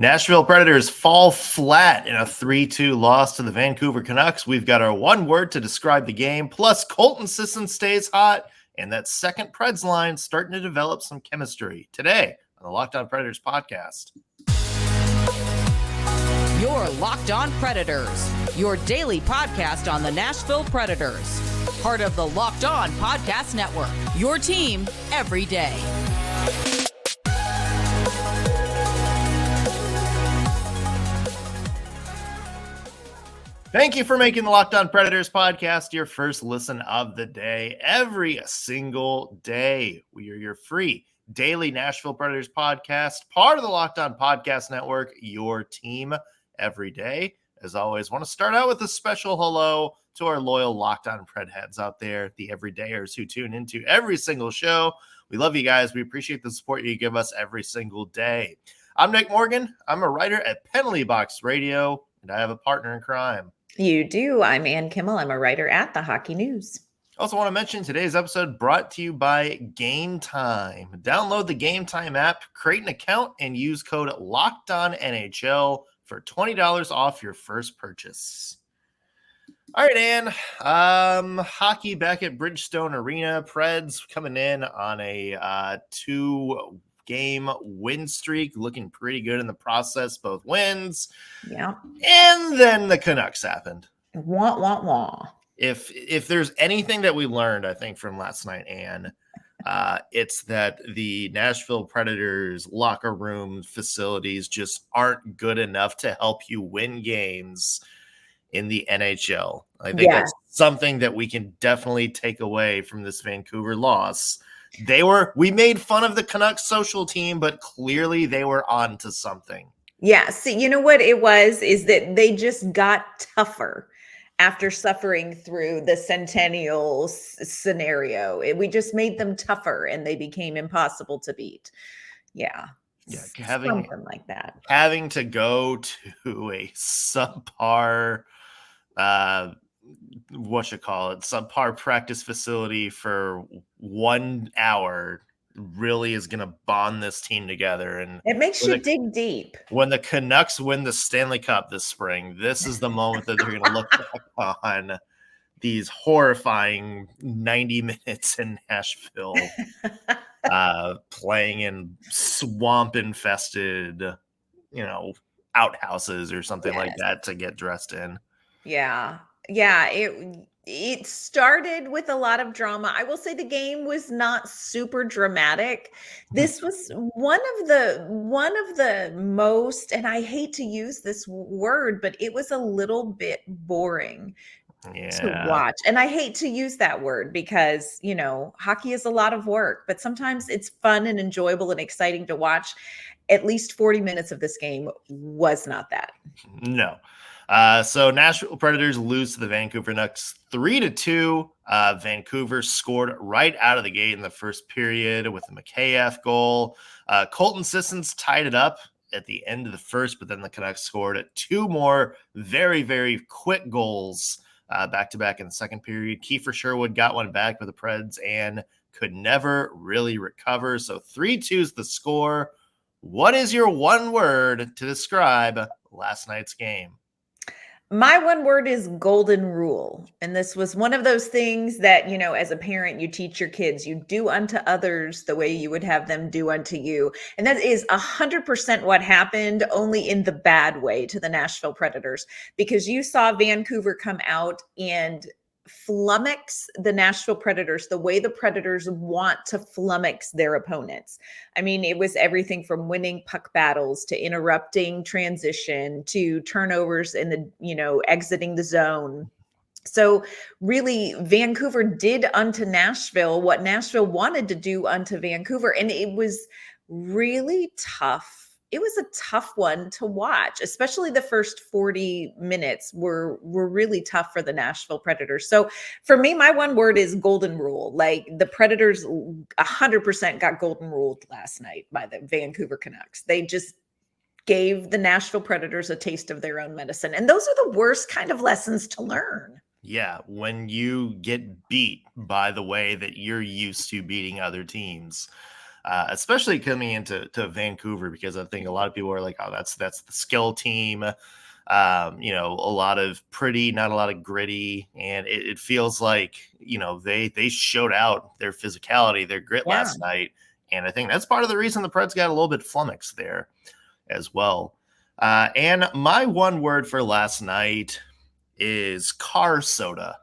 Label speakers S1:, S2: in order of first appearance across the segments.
S1: Nashville Predators fall flat in a 3-2 loss to the Vancouver Canucks. We've got our one word to describe the game, plus Colton Sissons stays hot, and that second Preds line starting to develop some chemistry. Today on the Locked On Predators podcast.
S2: You're Locked On Predators, your daily podcast on the Nashville Predators. Part of the Locked On Podcast Network, your team every day.
S1: Thank you for making the Locked On Predators podcast your first listen of the day. Every single day, we are your free daily Nashville Predators podcast, part of the Locked On Podcast Network, your team every day. As always, want to start out with a special hello to our loyal Locked On Pred heads out there, the everydayers who tune into every single show. We love you guys. We appreciate the support you give us every single day. I'm Nick Morgan. I'm a writer at Penalty Box Radio, and I have a partner in crime.
S3: You do. I'm Ann Kimmel. I'm a writer at The Hockey News.
S1: Also want to mention today's episode brought to you by Game Time. Download the Game Time app, create an account, and use code LOCKEDONNHL for $20 off your first purchase. All right, Ann. Hockey back at Bridgestone Arena. Preds coming in on a two-game win streak, looking pretty good in the process, both wins.
S3: Yeah.
S1: And then the Canucks happened.
S3: Wah, wah, wah.
S1: If there's anything that we learned, I think, from last night, Ann, it's that the Nashville Predators locker room facilities just aren't good enough to help you win games in the NHL. I think that's something that we can definitely take away from this Vancouver loss. We made fun of the Canucks social team, but clearly they were on to something.
S3: Yeah. See, you know what it was is that they just got tougher after suffering through the Centennial scenario. We just made them tougher and they became impossible to beat. Yeah.
S1: Yeah.
S3: Something like that.
S1: Having to go to a subpar subpar practice facility for 1 hour really is going to bond this team together. And
S3: it makes you dig deep.
S1: When the Canucks win the Stanley Cup this spring, this is the moment that they're going to look back on these horrifying 90 minutes in Nashville, playing in swamp infested, outhouses or something like that to get dressed in.
S3: Yeah. Yeah. It started with a lot of drama. I will say the game was not super dramatic. This was one of the most, and I hate to use this word, but it was a little bit boring to watch. And I hate to use that word because, hockey is a lot of work, but sometimes it's fun and enjoyable and exciting to watch. At least 40 minutes of this game was not that.
S1: No. So Nashville Predators lose to the Vancouver Canucks 3-2. Vancouver scored right out of the gate in the first period with a McKayev goal. Colton Sissons tied it up at the end of the first, but then the Canucks scored two more very, very quick goals back-to-back in the second period. Kiefer Sherwood got one back with the Preds and could never really recover. So 3-2 is the score. What is your one word to describe last night's game?
S3: My one word is golden rule. And this was one of those things that, as a parent, you teach your kids, you do unto others the way you would have them do unto you. And that is 100% what happened, only in the bad way to the Nashville Predators, because you saw Vancouver come out and flummox the Nashville Predators the way the Predators want to flummox their opponents. I mean, it was everything from winning puck battles to interrupting transition to turnovers in the, exiting the zone. So really, Vancouver did unto Nashville what Nashville wanted to do unto Vancouver. And it was really tough. It was a tough one to watch, especially the first 40 minutes were really tough for the Nashville Predators. So for me, my one word is golden rule. Like the Predators 100% got golden ruled last night by the Vancouver Canucks. They just gave the Nashville Predators a taste of their own medicine. And those are the worst kind of lessons to learn.
S1: Yeah, when you get beat by the way that you're used to beating other teams. especially coming into Vancouver, because I think a lot of people are like, oh, that's the skill team. You know, a lot of pretty, not a lot of gritty. And it feels like, you know, they showed out their physicality, their grit last night. And I think that's part of the reason the Preds got a little bit flummoxed there as well. And my one word for last night is car soda.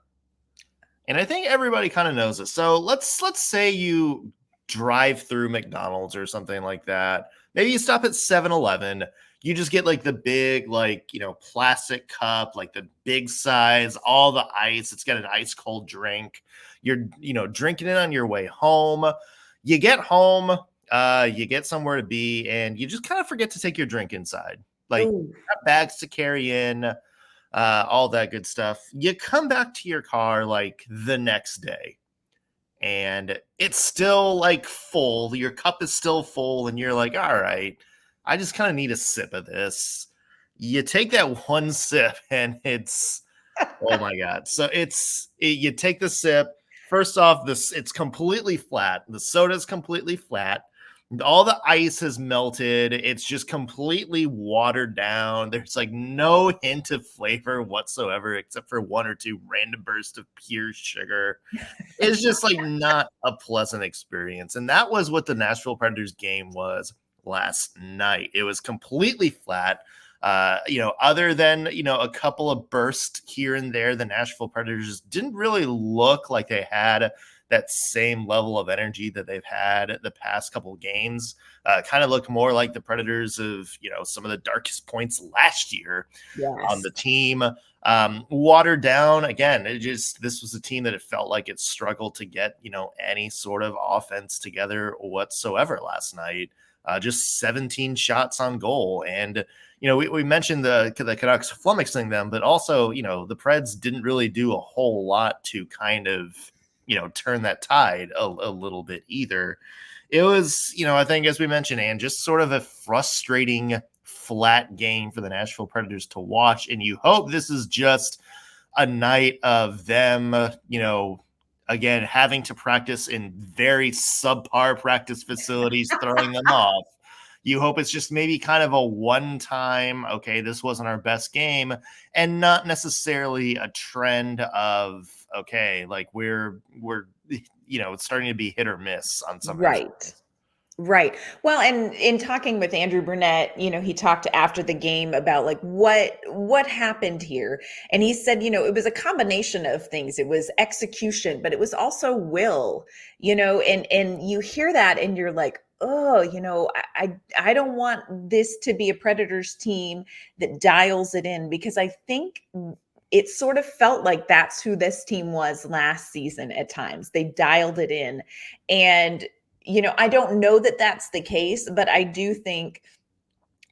S1: And I think everybody kind of knows it. So let's say you drive through McDonald's or something like that. Maybe you stop at 7-Eleven. You just get like the big, like, you know, plastic cup, like the big size, all the ice. It's got an ice cold drink. You're, you know, drinking it on your way home. You get home, you get somewhere to be, and you just kind of forget to take your drink inside. Like, bags to carry in, all that good stuff. You come back to your car like the next day, and it's still like full. Your cup is still full, and you're like, all right, I just kind of need a sip of this. You take that one sip, and it's, oh my God. So you take the sip. First off, it's completely flat. The soda is completely flat. All the ice has melted. It's just completely watered down. There's like no hint of flavor whatsoever, except for one or two random bursts of pure sugar. It's just like not a pleasant experience. And that was what the Nashville Predators game was last night. It was completely flat. You know, other than, you know, a couple of bursts here and there, the Nashville Predators didn't really look like they had that same level of energy that they've had the past couple of games. Kind of look more like the Predators of, you know, some of the darkest points last year on the team. Watered down again. This was a team that it felt like it struggled to get, you know, any sort of offense together whatsoever last night. Just 17 shots on goal. And, you know, we mentioned the Canucks flummoxing them, but also, you know, the Preds didn't really do a whole lot to kind of, you know, turn that tide a little bit either. It was, you know, I think, as we mentioned, and just sort of a frustrating flat game for the Nashville Predators to watch. And you hope this is just a night of them, you know, again, having to practice in very subpar practice facilities, throwing them off. You hope it's just maybe kind of a one-time, okay, this wasn't our best game, and not necessarily a trend of, okay, like we're you know, it's starting to be hit or miss on some.
S3: Right. Well, and in talking with Andrew Brunette, you know, he talked after the game about like what happened here. And he said, you know, it was a combination of things. It was execution, but it was also will, you know, and you hear that and you're like, oh, you know, I don't want this to be a Predators team that dials it in, because I think it sort of felt like that's who this team was last season at times. They dialed it in. And you know, I don't know that that's the case, but I do think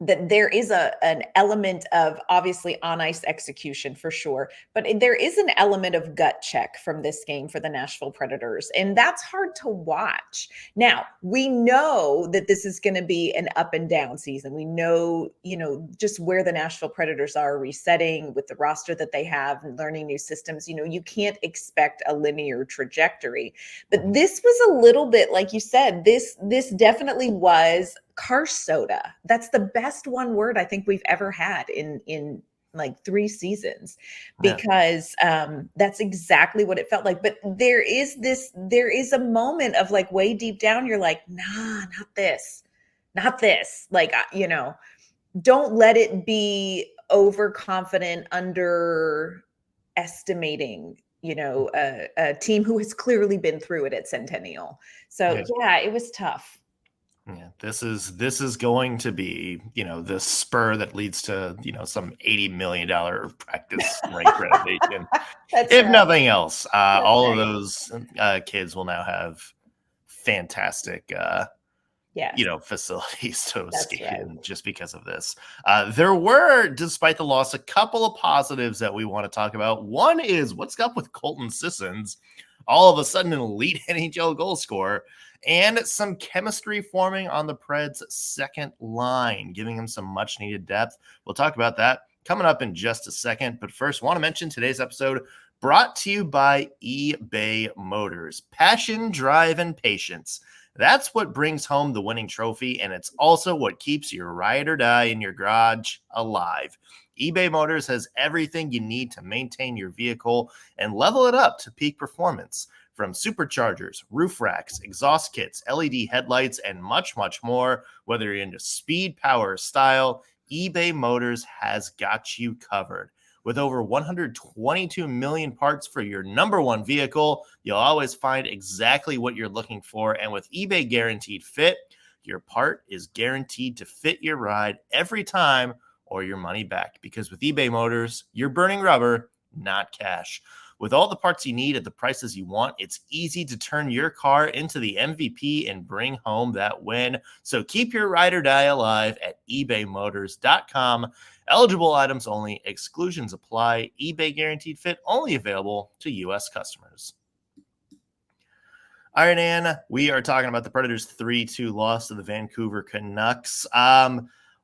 S3: that there is an element of obviously on ice execution for sure, but there is an element of gut check from this game for the Nashville Predators, and that's hard to watch. Now, we know that this is going to be an up and down season. We know, you know, just where the Nashville Predators are resetting with the roster that they have and learning new systems. You know, you can't expect a linear trajectory, but this was a little bit, like you said, this definitely was car soda. That's the best one word I think we've ever had in like 3 seasons, because that's exactly what it felt like. But there is a moment of like way deep down, you're like, nah, not this. Like, you know, don't let it be overconfident, underestimating, you know, a team who has clearly been through it at Centennial. So yeah, it was tough.
S1: Yeah, this is going to be, you know, the spur that leads to, you know, some $80 million practice rink renovation. If nothing else, all of those kids will now have fantastic, you know, facilities to skate in just because of this. There were, despite the loss, a couple of positives that we want to talk about. One is what's up with Colton Sissons, all of a sudden an elite NHL goal scorer, and some chemistry forming on the Preds' second line, giving him some much needed depth. We'll talk about that coming up in just a second. But first, want to mention today's episode brought to you by eBay Motors. Passion, drive, and patience. That's what brings home the winning trophy, and it's also what keeps your ride or die in your garage alive. eBay Motors has everything you need to maintain your vehicle and level it up to peak performance. From superchargers, roof racks, exhaust kits, LED headlights, and much, much more. Whether you're into speed, power, or style, eBay Motors has got you covered. With over 122 million parts for your number one vehicle, you'll always find exactly what you're looking for. And with eBay Guaranteed Fit, your part is guaranteed to fit your ride every time or your money back. Because with eBay Motors, you're burning rubber, not cash. With all the parts you need at the prices you want, it's easy to turn your car into the MVP and bring home that win. So keep your ride or die alive at ebaymotors.com. Eligible items only. Exclusions apply. eBay Guaranteed Fit only available to U.S. customers. All right, Ann, we are talking about the Predators' 3-2 loss to the Vancouver Canucks.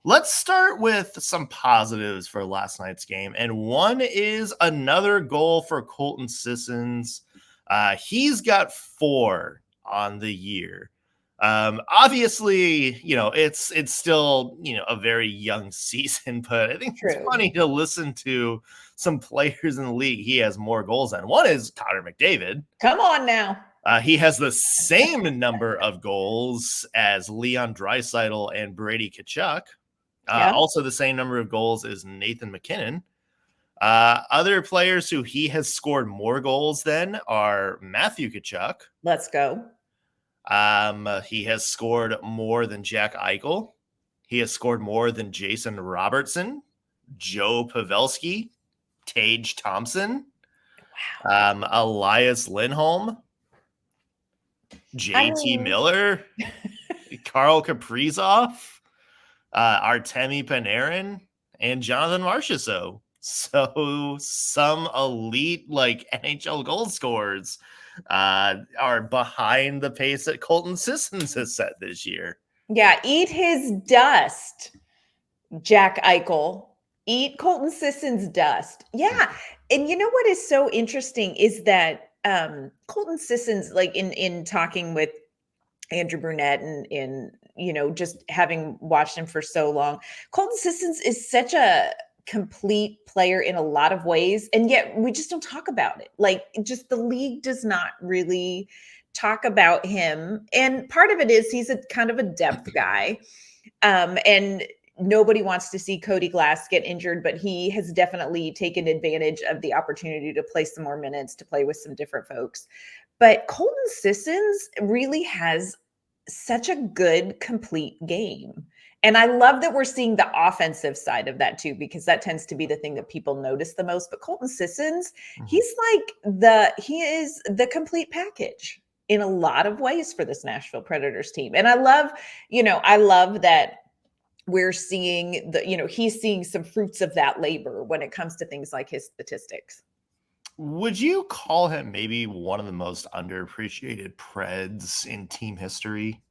S1: Let's start with some positives for last night's game. And one is another goal for Colton Sissons. He's got 4 on the year. Obviously, it's still, a very young season, but I think it's funny to listen to some players in the league he has more goals than. One is Connor McDavid.
S3: Come on now.
S1: He has the same number of goals as Leon Draisaitl and Brady Tkachuk. Also the same number of goals as Nathan McKinnon. Other players who he has scored more goals than are Matthew Tkachuk.
S3: Let's go.
S1: He has scored more than Jack Eichel. He has scored more than Jason Robertson, Joe Pavelski, Tage Thompson, Elias Lindholm, JT Miller, Carl Kaprizov, Artemi Panarin, and Jonathan Marchessault. So some elite NHL goal scorers are behind the pace that Colton Sissons has set this year.
S3: Yeah, eat his dust, Jack Eichel. Eat Colton Sissons' dust. Yeah, and you know what is so interesting is that Colton Sissons, in talking with Andrew Brunette and in just having watched him for so long, Colton Sissons is such a complete player in a lot of ways, and yet we just don't talk about it. Just the league does not really talk about him, and part of it is he's a kind of a depth guy, and nobody wants to see Cody Glass get injured, but he has definitely taken advantage of the opportunity to play some more minutes, to play with some different folks. But Colton Sissons really has such a good, complete game. And I love that we're seeing the offensive side of that too, because that tends to be the thing that people notice the most. But Colton Sissons, he is the complete package in a lot of ways for this Nashville Predators team. And I love that we're seeing he's seeing some fruits of that labor when it comes to things like his statistics.
S1: Would you call him maybe one of the most underappreciated Preds in team history?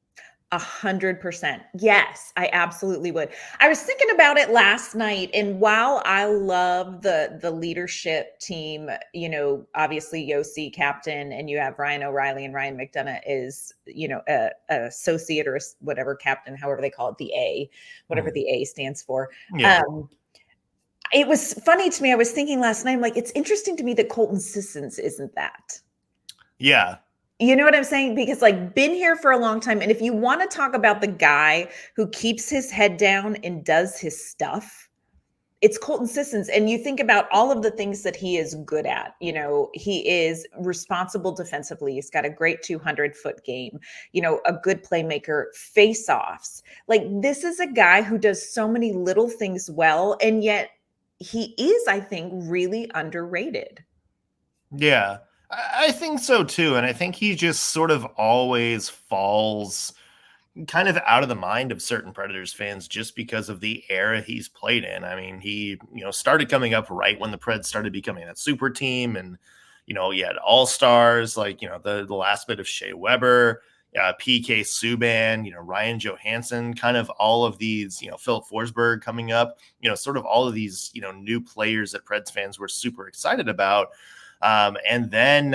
S3: 100%. Yes, I absolutely would. I was thinking about it last night, and while I love the leadership team, obviously Yossi captain, and you have Ryan O'Reilly, and Ryan McDonough is, a associate or whatever captain, however they call it, the A, whatever the A stands for. Yeah. It was funny to me. I was thinking last night, I'm like, it's interesting to me that Colton Sissons isn't that.
S1: Yeah.
S3: You know what I'm saying? Because been here for a long time. And if you want to talk about the guy who keeps his head down and does his stuff, it's Colton Sissons. And you think about all of the things that he is good at. He is responsible defensively. He's got a great 200-foot game, a good playmaker, face-offs. This is a guy who does so many little things well. And yet he is, I think, really underrated.
S1: Yeah. I think so too. And I think he just sort of always falls kind of out of the mind of certain Predators fans just because of the era he's played in. I mean, he, started coming up right when the Preds started becoming that super team. And, you had all-stars the last bit of Shea Weber, PK Subban, Ryan Johansson, kind of all of these, Philip Forsberg coming up, sort of all of these, new players that Preds fans were super excited about. And then,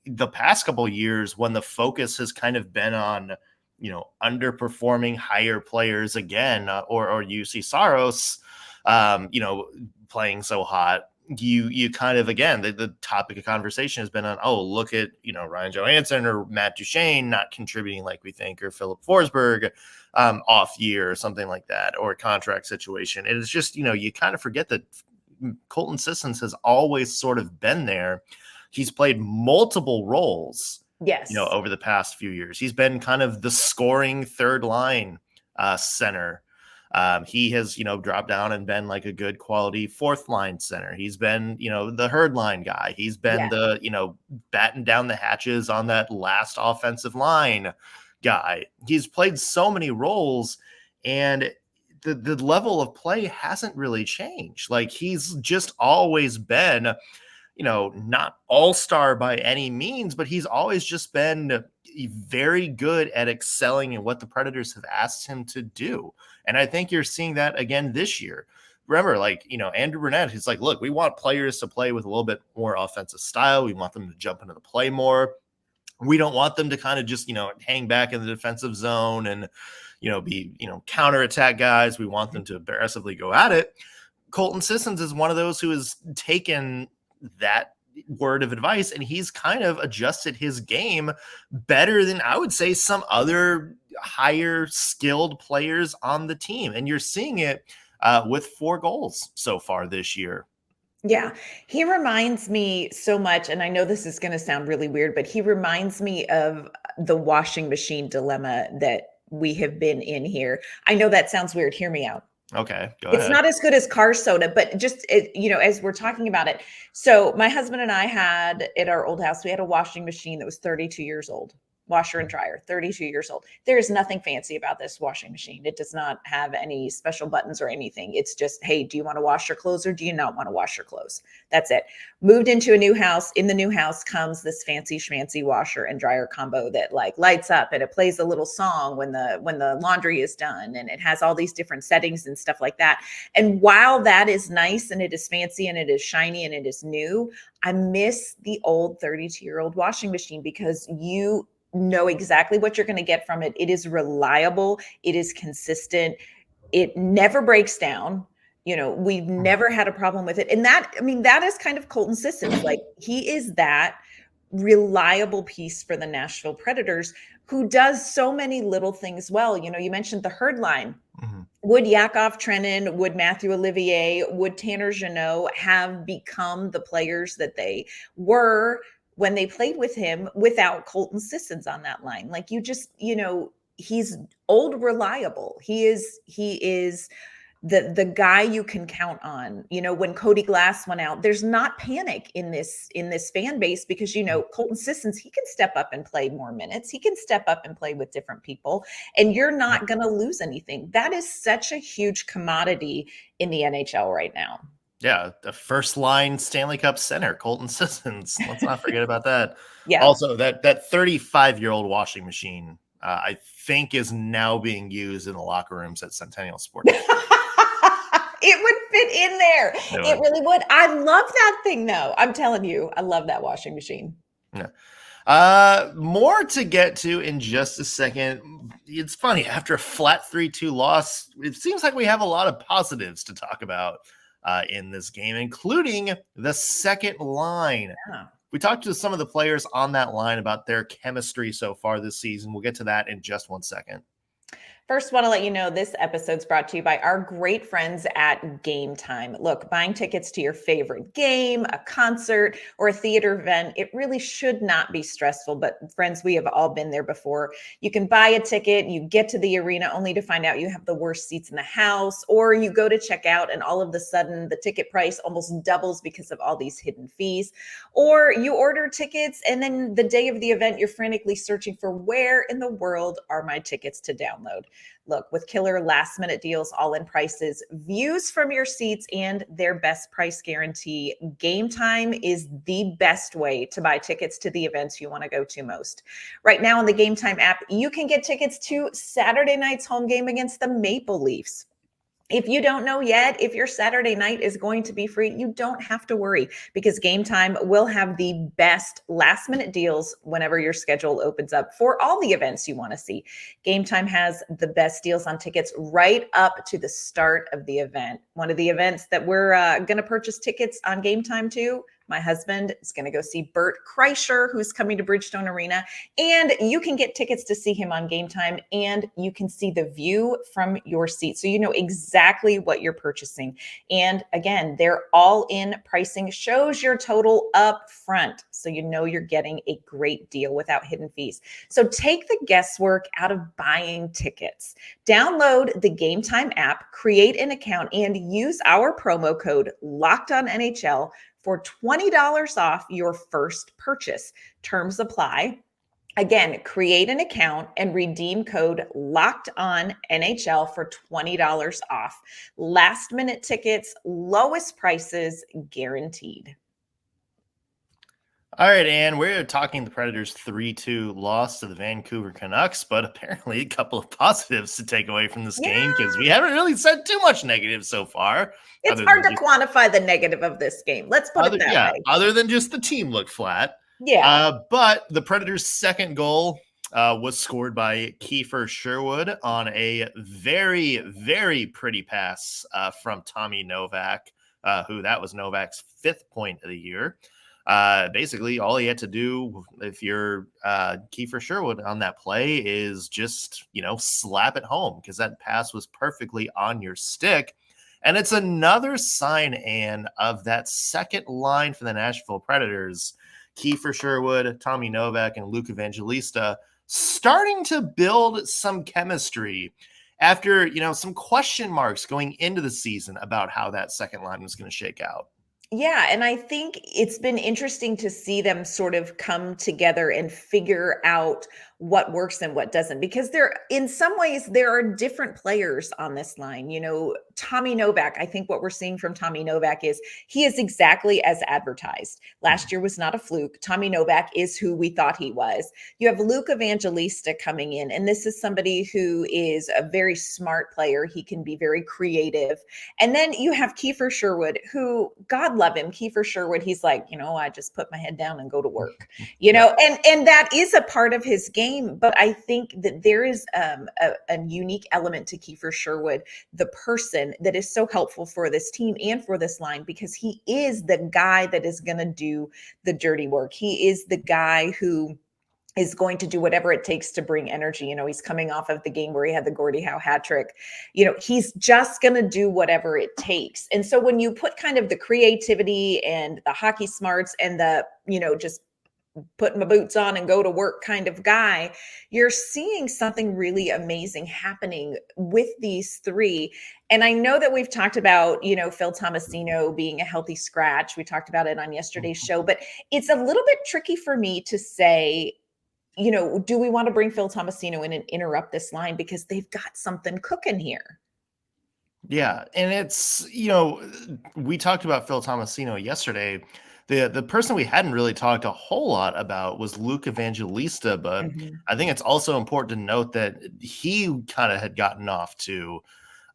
S1: the past couple of years when the focus has kind of been on, underperforming higher players again, or you see Saros, playing so hot, you kind of, again, the topic of conversation has been on, look at, Ryan Johansson or Matt Duchene not contributing like we think, or Philip Forsberg off year or something like that, or a contract situation. And it's just, you kind of forget that Colton Sissons has always sort of been there. He's played multiple roles.
S3: Yes.
S1: Over the past few years, he's been kind of the scoring third line center. He has, dropped down and been like a good quality fourth line center. He's been, the herd line guy. He's been the, batten down the hatches on that last offensive line guy. He's played so many roles, and the level of play hasn't really changed. Like, he's just always been, not all-star by any means, but he's always just been very good at excelling in what the Predators have asked him to do. And I think you're seeing that again this year. Remember, Andrew Brunette is like, look, we want players to play with a little bit more offensive style. We want them to jump into the play more. We don't want them to kind of just, hang back in the defensive zone and, be, counterattack guys. We want them to aggressively go at it. Colton Sissons is one of those who has taken that word of advice, and he's kind of adjusted his game better than, I would say, some other higher skilled players on the team. And you're seeing it with 4 goals so far this year.
S3: Yeah, he reminds me so much, and I know this is going to sound really weird, but he reminds me of the washing machine dilemma that we have been in here. I know that sounds weird. Hear me out.
S1: Okay, go ahead.
S3: It's not as good as car soda, but just, as we're talking about it. So my husband and I had, at our old house, we had a washing machine that was 32 years old. Washer and dryer, 32 years old. There is nothing fancy about this washing machine. It does not have any special buttons or anything. It's just, hey, do you want to wash your clothes or do you not want to wash your clothes? That's it. Moved into a new house. In the new house comes this fancy schmancy washer and dryer combo that lights up, and it plays a little song when the laundry is done, and it has all these different settings and stuff like that. And while that is nice and it is fancy and it is shiny and it is new, I miss the old 32-year-old washing machine, because you know exactly what you're going to get from it. It is reliable. It is consistent. It never breaks down. We've never had a problem with it. And that is kind of Colton Sissons. Like, he is that reliable piece for the Nashville Predators, who does so many little things well. You mentioned the herd line. Mm-hmm. Would Yakov Trenin, would Matthew Olivier, would Tanner Jeannot have become the players that they were when they played with him without Colton Sissons on that line? Like, he's old reliable. He is the guy you can count on. When Cody Glass went out, there's not panic in this fan base, because, Colton Sissons, he can step up and play more minutes. He can step up and play with different people, and you're not going to lose anything. That is such a huge commodity in the NHL right now.
S1: Yeah, the first line Stanley Cup center, Colton Sissons. Let's not forget about that.
S3: Yeah.
S1: Also, that 35-year-old washing machine, I think, is now being used in the locker rooms at Centennial Sports.
S3: It would fit in there. It really would. I love that thing, though. I'm telling you, I love that washing machine.
S1: Yeah. More to get to in just a second. It's funny, after a flat 3-2 loss, it seems like we have a lot of positives to talk about in this game, including the second line. Yeah. We talked to some of the players on that line about their chemistry so far this season. We'll get to that in just 1 second.
S3: First, want to let you know this episode's brought to you by our great friends at Game Time. Look, buying tickets to your favorite game, a concert, or a theater event, it really should not be stressful. But friends, we have all been there before. You can buy a ticket, you get to the arena only to find out you have the worst seats in the house, or you go to check out and all of a sudden the ticket price almost doubles because of all these hidden fees. Or you order tickets and then the day of the event, you're frantically searching for where in the world are my tickets to download. Look, with killer last-minute deals, all-in prices, views from your seats, and their best price guarantee, Game Time is the best way to buy tickets to the events you want to go to most. Right now on the Game Time app, you can get tickets to Saturday night's home game against the Maple Leafs, If you don't know yet if your Saturday night is going to be free, you don't have to worry, because Game Time will have the best last minute deals whenever your schedule opens up for all the events you want to see. Game Time has the best deals on tickets right up to the start of the event. One of the events that we're going to purchase tickets on Game Time to, my husband is going to go see Bert Kreischer, who's coming to Bridgestone Arena, and you can get tickets to see him on Game Time, and you can see the view from your seat, so you know exactly what you're purchasing. And again, their all-in pricing shows your total up front, so you know you're getting a great deal without hidden fees. So take the guesswork out of buying tickets. Download the Game Time app, create an account, and use our promo code LOCKEDONNHL for $20 off your first purchase. Terms apply. Again, create an account and redeem code LOCKEDONNHL for $20 off. Last minute tickets, lowest prices guaranteed.
S1: All right, Ann, we're talking the Predators 3-2 loss to the Vancouver Canucks, but apparently a couple of positives to take away from this game, because we haven't really said too much negative so far.
S3: It's hard to quantify the negative of this game. Let's put it that way.
S1: Other than just the team looked flat.
S3: Yeah.
S1: But the Predators' second goal was scored by Kiefer Sherwood on a very, very pretty pass from Tommy Novak, who that was Novak's 5th point of the year. Basically, all he had to do, if you're Kiefer Sherwood on that play, is just, slap it home, because that pass was perfectly on your stick. And it's another sign, Ann, of that second line for the Nashville Predators, Kiefer Sherwood, Tommy Novak, and Luke Evangelista, starting to build some chemistry after, some question marks going into the season about how that second line was going to shake out.
S3: Yeah, and I think it's been interesting to see them sort of come together and figure out what works and what doesn't, because in some ways there are different players on this line. Tommy Novak, I think what we're seeing from Tommy Novak is he is exactly as advertised. Last year was not a fluke. Tommy Novak is who we thought he was. You have Luke Evangelista coming in, and this is somebody who is a very smart player. He can be very creative. And then you have Kiefer Sherwood, who, God love him, Kiefer Sherwood, he's like, I just put my head down and go to work, and that is a part of his game. But I think that there is a unique element to Kiefer Sherwood, the person, that is so helpful for this team and for this line, because he is the guy that is going to do the dirty work. He is the guy who is going to do whatever it takes to bring energy. He's coming off of the game where he had the Gordie Howe hat trick. He's just going to do whatever it takes. And so when you put kind of the creativity and the hockey smarts and the, just put my boots on and go to work kind of guy, you're seeing something really amazing happening with these three. And I know that we've talked about, Phil Tomasino being a healthy scratch. We talked about it on yesterday's show, but it's a little bit tricky for me to say, do we want to bring Phil Tomasino in and interrupt this line, because they've got something cooking here.
S1: Yeah. And it's, we talked about Phil Tomasino yesterday. The person we hadn't really talked a whole lot about was Luke Evangelista, but I think it's also important to note that he kind of had gotten off to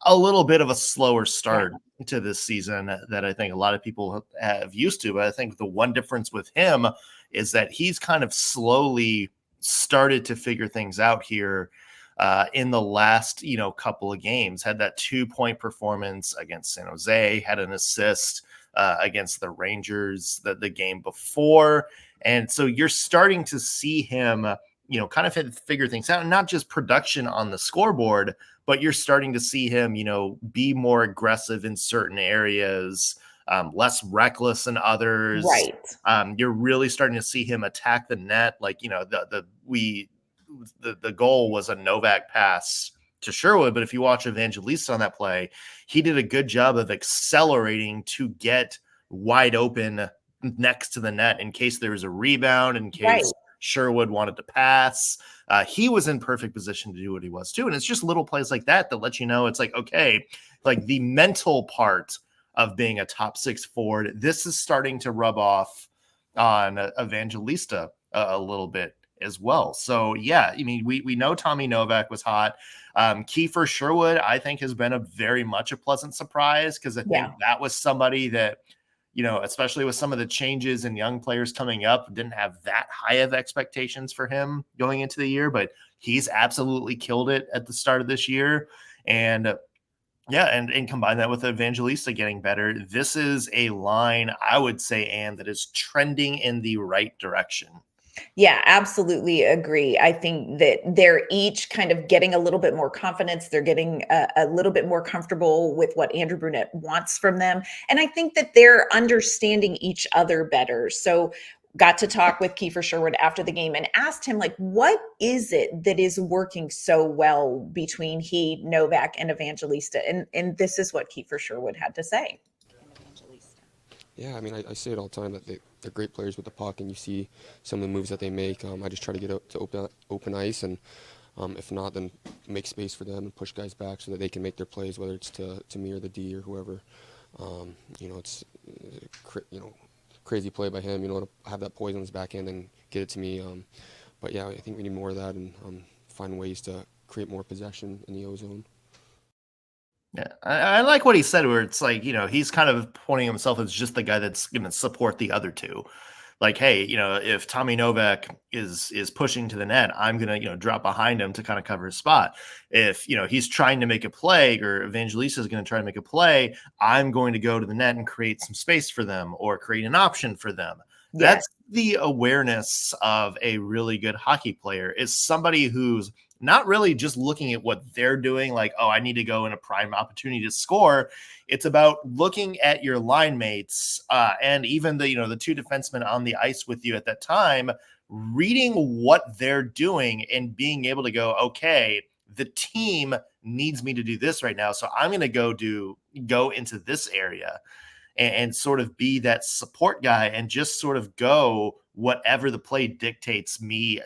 S1: a little bit of a slower start to this season that I think a lot of people have used to. But I think the one difference with him is that he's kind of slowly started to figure things out here in the last, couple of games. Had that 2-point performance against San Jose, had an assist against the Rangers the game before. And so you're starting to see him, kind of figure things out, and not just production on the scoreboard, but you're starting to see him, be more aggressive in certain areas, less reckless than others.
S3: Right.
S1: You're really starting to see him attack the net. Like, the goal was a Novak pass to Sherwood, but if you watch Evangelista on that play, he did a good job of accelerating to get wide open next to the net in case there was a rebound, in case Sherwood wanted to pass. He was in perfect position to do what he was too. And it's just little plays like that let you know it's like, okay, like the mental part of being a top 6 forward, this is starting to rub off on Evangelista a little bit as well. So yeah, I mean, we know Tommy Novak was hot. Kiefer Sherwood, I think, has been a very much a pleasant surprise, because I think that was somebody that, especially with some of the changes in young players coming up, didn't have that high of expectations for him going into the year, but he's absolutely killed it at the start of this year. And yeah, and combine that with Evangelista getting better. This is a line, I would say, Anne, that is trending in the right direction.
S3: Yeah, absolutely agree. I think that they're each kind of getting a little bit more confidence. They're getting a little bit more comfortable with what Andrew Brunette wants from them. And I think that they're understanding each other better. So got to talk with Kiefer Sherwood after the game and asked him, like, what is it that is working so well between he, Novak, and Evangelista? And this is what Kiefer Sherwood had to say.
S4: Yeah, I mean, I say it all the time that they're great players with the puck, and you see some of the moves that they make. I just try to get out to open ice, and if not, then make space for them and push guys back so that they can make their plays, whether it's to me or the D or whoever. It's crazy play by him. To have that poise on his backhand and get it to me. But yeah, I think we need more of that and find ways to create more possession in the O-zone.
S1: Yeah, I like what he said, where it's like, he's kind of pointing himself as just the guy that's going to support the other two. Like, hey, if Tommy Novak is pushing to the net, I'm going to, drop behind him to kind of cover his spot. If, he's trying to make a play, or Evangelista is going to try to make a play, I'm going to go to the net and create some space for them or create an option for them. Yes. That's the awareness of a really good hockey player, is somebody who's not really just looking at what they're doing, like, oh, I need to go in a prime opportunity to score. It's about looking at your line mates and even the two defensemen on the ice with you at that time, reading what they're doing and being able to go, okay, the team needs me to do this right now, so I'm going to go into this area and sort of be that support guy and just sort of go whatever the play dictates me,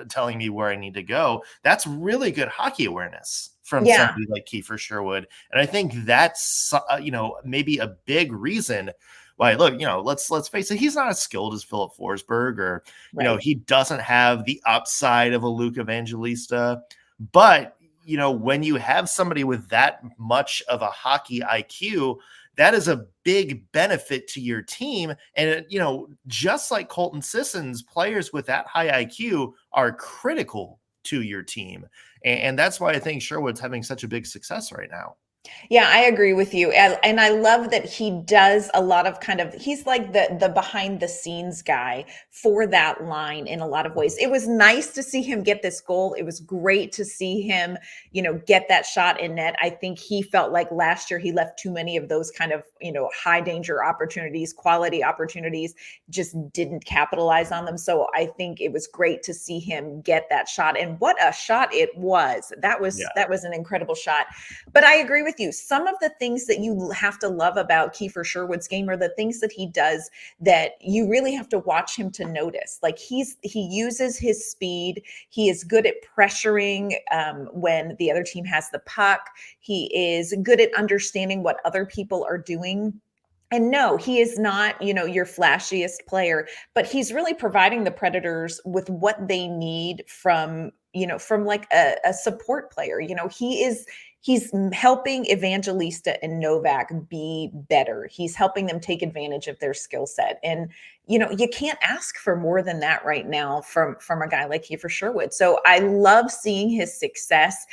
S1: telling me where I need to go. That's really good hockey awareness from somebody like Kiefer Sherwood. And I think that's, maybe a big reason why, look, let's face it, he's not as skilled as Philip Forsberg, or, he doesn't have the upside of a Luke Evangelista. But, when you have somebody with that much of a hockey IQ, that is a big benefit to your team. And, just like Colton Sissons, players with that high IQ are critical to your team. And that's why I think Sherwood's having such a big success right now.
S3: Yeah, I agree with you. And I love that he does a lot of he's like the behind the scenes guy for that line in a lot of ways. It was nice to see him get this goal. It was great to see him, get that shot in net. I think he felt like last year he left too many of those kind of, high danger opportunities, quality opportunities, just didn't capitalize on them. So I think it was great to see him get that shot. And what a shot it was. That was an incredible shot. But I agree with you. Some of the things that you have to love about Kiefer Sherwood's game are the things that he does that you really have to watch him to notice. Like he uses his speed. He is good at pressuring when the other team has the puck. He is good at understanding what other people are doing. And no, he is not, your flashiest player, but he's really providing the Predators with what they need from like a support player. He's helping Evangelista and Novak be better. He's helping them take advantage of their skill set. And, you can't ask for more than that right now from a guy like Kiefer Sherwood. So I love seeing his success.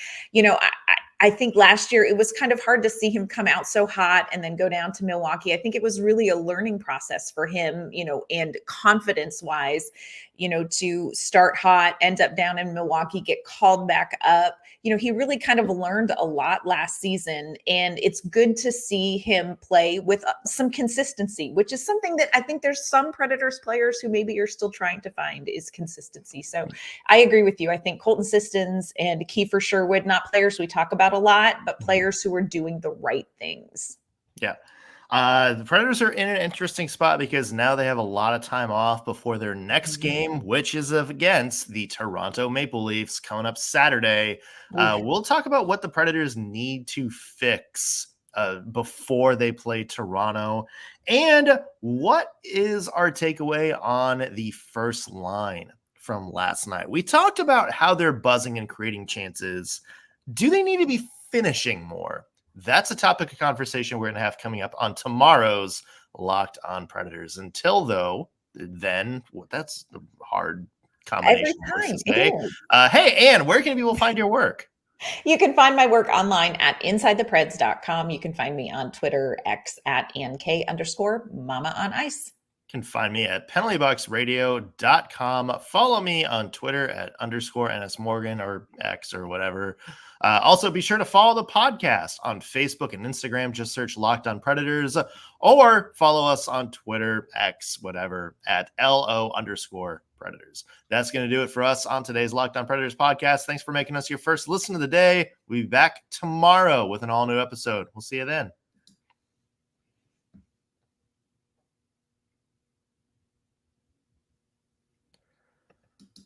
S3: I think last year it was kind of hard to see him come out so hot and then go down to Milwaukee. I think it was really a learning process for him, and confidence wise, to start hot, end up down in Milwaukee, get called back up. He really kind of learned a lot last season, and it's good to see him play with some consistency, which is something that I think there's some Predators players who maybe you're still trying to find is consistency. So I agree with you. I think Colton Sissons and Kiefer Sherwood, not players we talk about a lot, but players who are doing the right things.
S1: Yeah. The Predators are in an interesting spot because now they have a lot of time off before their next game, which is against the Toronto Maple Leafs coming up Saturday. We'll talk about what the Predators need to fix before they play Toronto, and what is our takeaway on the first line from last night. We talked about how they're buzzing and creating chances. Do they need to be finishing more? That's a topic of conversation we're going to have coming up on tomorrow's Locked On Predators. Until then, that's a hard combination.
S3: Every time.
S1: Hey, Ann, where can people find your work?
S3: You can find my work online at InsideThePreds.com. You can find me on Twitter, X at @AnnK_Mama on Ice.
S1: You can find me at penaltyboxradio.com. Follow me on Twitter at _NSMorgan or X or whatever. Also, be sure to follow the podcast on Facebook and Instagram. Just search Locked On Predators, or follow us on Twitter, X, whatever, at LO_Predators. That's going to do it for us on today's Locked On Predators podcast. Thanks for making us your first listen of the day. We'll be back tomorrow with an all-new episode. We'll see you then.